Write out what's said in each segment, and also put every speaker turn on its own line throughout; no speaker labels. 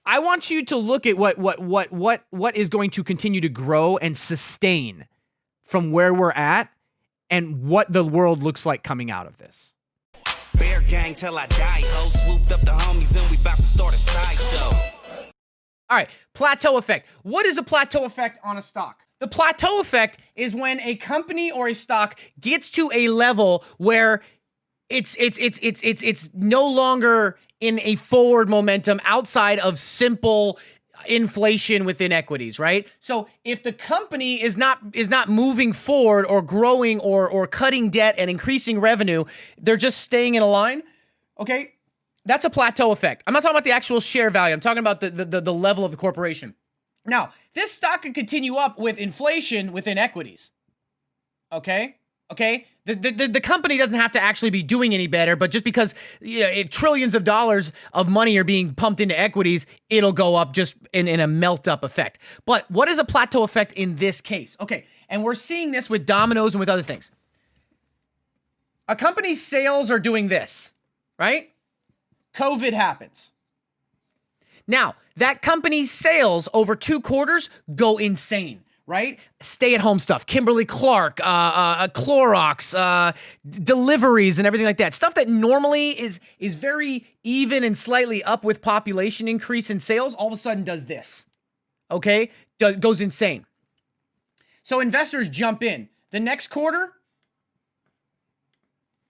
I want you to look at what is going to continue to grow and sustain from where we're at and what the world looks like coming out of this.
Bear gang till I die, ho. Swooped up the homies and we about to start a sideshow.
All right, plateau effect. What is a plateau effect on a stock? The plateau effect is when a company or a stock gets to a level where it's no longer in a forward momentum outside of simple inflation within equities, right? So if the company is not moving forward or growing or cutting debt and increasing revenue, they're just staying in a line, okay? That's a plateau effect. I'm not talking about the actual share value. I'm talking about the level of the corporation. Now, this stock could continue up with inflation within equities, okay? Okay? The company doesn't have to actually be doing any better, but just because trillions of dollars of money are being pumped into equities, it'll go up just in a melt-up effect. But what is a plateau effect in this case? Okay, and we're seeing this with Domino's and with other things. A company's sales are doing this, right? COVID happens. Now, that company's sales over 2 quarters go insane. Right? Stay-at-home stuff, Kimberly-Clark, Clorox, deliveries and everything like that. Stuff that normally is very even and slightly up with population increase in sales, all of a sudden does this. Okay? Goes insane. So investors jump in. The next quarter,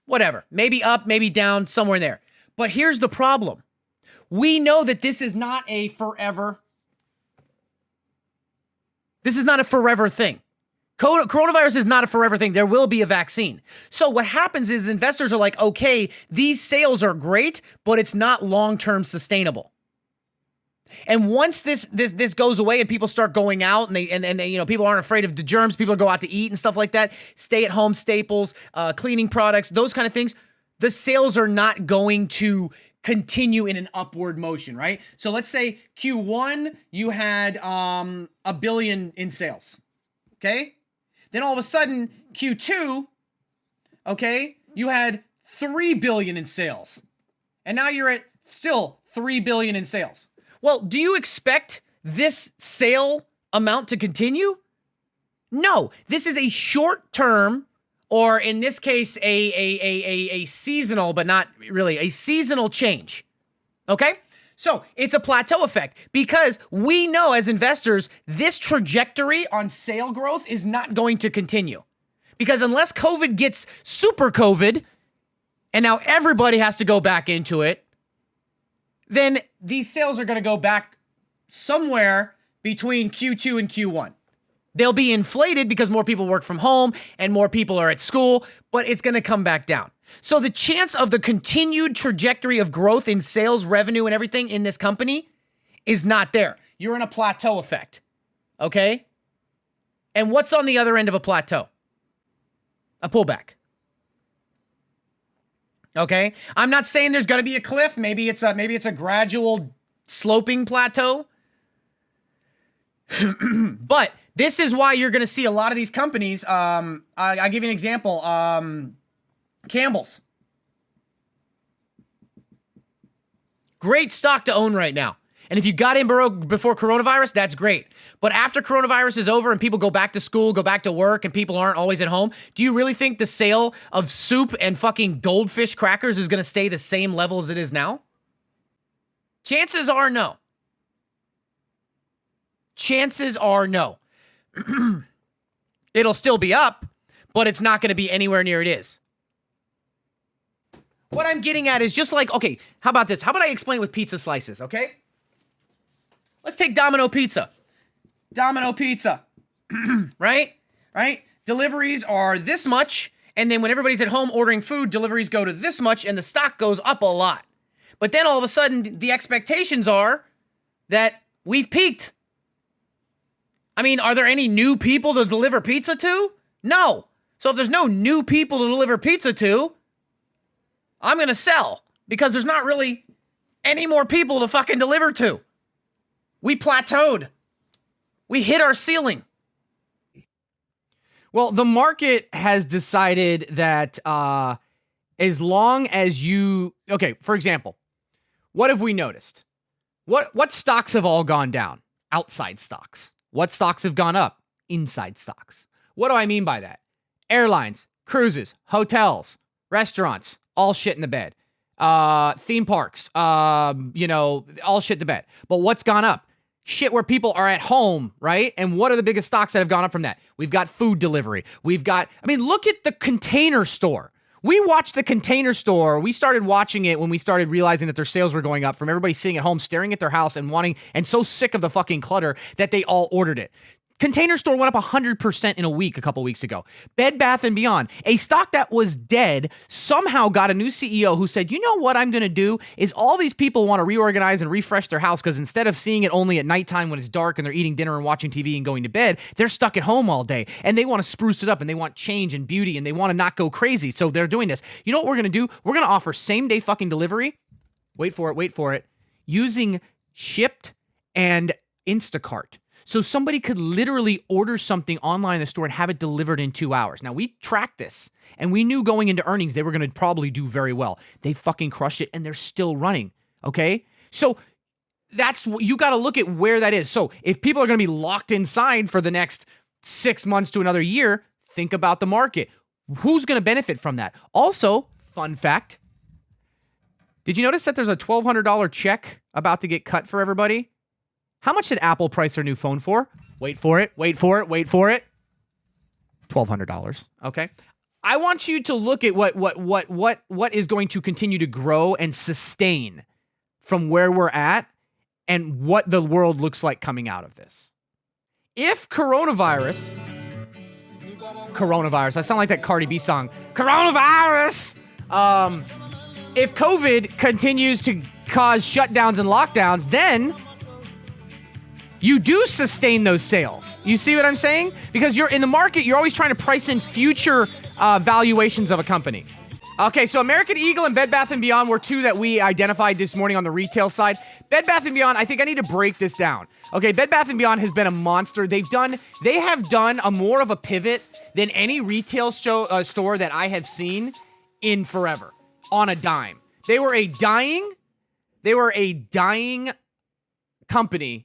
whatever. Maybe up, maybe down, somewhere in there. But here's the problem. We know that this is not a forever This is not a forever thing. Coronavirus is not a forever thing. There will be a vaccine. So what happens is investors are like, okay, these sales are great, but it's not long-term sustainable. And once this goes away and people start going out and they people aren't afraid of the germs, people go out to eat and stuff like that, stay-at-home staples, cleaning products, those kind of things, the sales are not going to continue in an upward motion, right? So let's say Q1, you had $1 billion in sales, okay? Then all of a sudden, Q2, okay, you had $3 billion in sales. And now you're at still $3 billion in sales. Well, do you expect this sale amount to continue? No, this is a short-term, or in this case, a seasonal, but not really, a seasonal change, okay? So it's a plateau effect because we know as investors, this trajectory on sale growth is not going to continue. Because unless COVID gets super COVID, and now everybody has to go back into it, then these sales are going to go back somewhere between Q2 and Q1. They'll be inflated because more people work from home and more people are at school, but it's going to come back down. So the chance of the continued trajectory of growth in sales, revenue, and everything in this company is not there. You're in a plateau effect, okay? And what's on the other end of a plateau? A pullback. Okay? I'm not saying there's going to be a cliff. Maybe it's a gradual sloping plateau. But this is why you're going to see a lot of these companies. I'll give you an example. Campbell's. Great stock to own right now. And if you got in before coronavirus, that's great. But after coronavirus is over and people go back to school, go back to work, and people aren't always at home, do you really think the sale of soup and fucking goldfish crackers is going to stay the same level as it is now? Chances are no. Chances are no. It'll still be up, but it's not going to be anywhere near it is. What I'm getting at is just like, okay, how about this? How about I explain with pizza slices, okay? Let's take Domino Pizza. Domino Pizza, right? Right? Deliveries are this much, and then when everybody's at home ordering food, deliveries go to this much, and the stock goes up a lot. But then all of a sudden, the expectations are that we've peaked. I mean, are there any new people to deliver pizza to? No. So if there's no new people to deliver pizza to, I'm going to sell because there's not really any more people to fucking deliver to. We plateaued. We hit our ceiling. Well, the market has decided that as long as you... Okay, for example, what have we noticed?
What stocks have all gone down? Outside stocks. What stocks have gone up? Inside stocks. What do I mean by that? Airlines, cruises, hotels, restaurants, all shit in the bed. Theme parks, all shit in the bed. But what's gone up? Shit where people are at home, right? And what are the biggest stocks that have gone up from that? We've got food delivery. Look at the Container Store. We watched the Container Store. We started watching it when we started realizing that their sales were going up from everybody sitting at home, staring at their house and so sick of the fucking clutter that they all ordered it. Container Store went up 100% in a week a couple weeks ago. Bed Bath & Beyond, a stock that was dead, somehow got a new CEO who said, you know what I'm going to do is all these people want to reorganize and refresh their house because instead of seeing it only at nighttime when it's dark and they're eating dinner and watching TV and going to bed, they're stuck at home all day and they want to spruce it up and they want change and beauty and they want to not go crazy. So they're doing this. You know what we're going to do? We're going to offer same-day fucking delivery. Wait for it. Using Shipped and Instacart. So somebody could literally order something online in the store and have it delivered in 2 hours. Now, we tracked this, and we knew going into earnings they were going to probably do very well. They fucking crushed it, and they're still running, okay? So you got to look at where that is. So if people are going to be locked inside for the next 6 months to another year, think about the market. Who's going to benefit from that? Also, fun fact, did you notice that there's a $1,200 check about to get cut for everybody? How much did Apple price their new phone for? Wait for it. $1,200. Okay. I want you to look at what is going to continue to grow and sustain from where we're at and what the world looks like coming out of this. If coronavirus, I sound like that Cardi B song. Coronavirus. If COVID continues to cause shutdowns and lockdowns, then you do sustain those sales. You see what I'm saying? Because you're in the market, you're always trying to price in future valuations of a company. Okay, so American Eagle and Bed Bath & Beyond were two that we identified this morning on the retail side. Bed Bath & Beyond, I think I need to break this down. Okay, Bed Bath & Beyond has been a monster. They have done a more of a pivot than any retail store that I have seen in forever on a dime. They were a dying company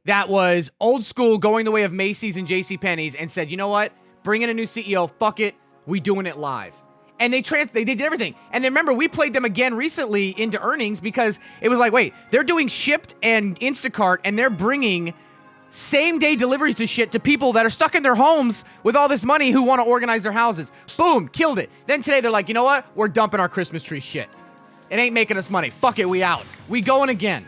that was old school, going the way of Macy's and JCPenney's, and said, you know what? Bring in a new CEO. Fuck it. We doing it live. And they did everything. And then remember, we played them again recently into earnings because it was like, wait, they're doing Shipped and Instacart, and they're bringing same-day deliveries to shit to people that are stuck in their homes with all this money who want to organize their houses. Boom, killed it. Then today they're like, you know what? We're dumping our Christmas tree shit. It ain't making us money. Fuck it, we out. We going again.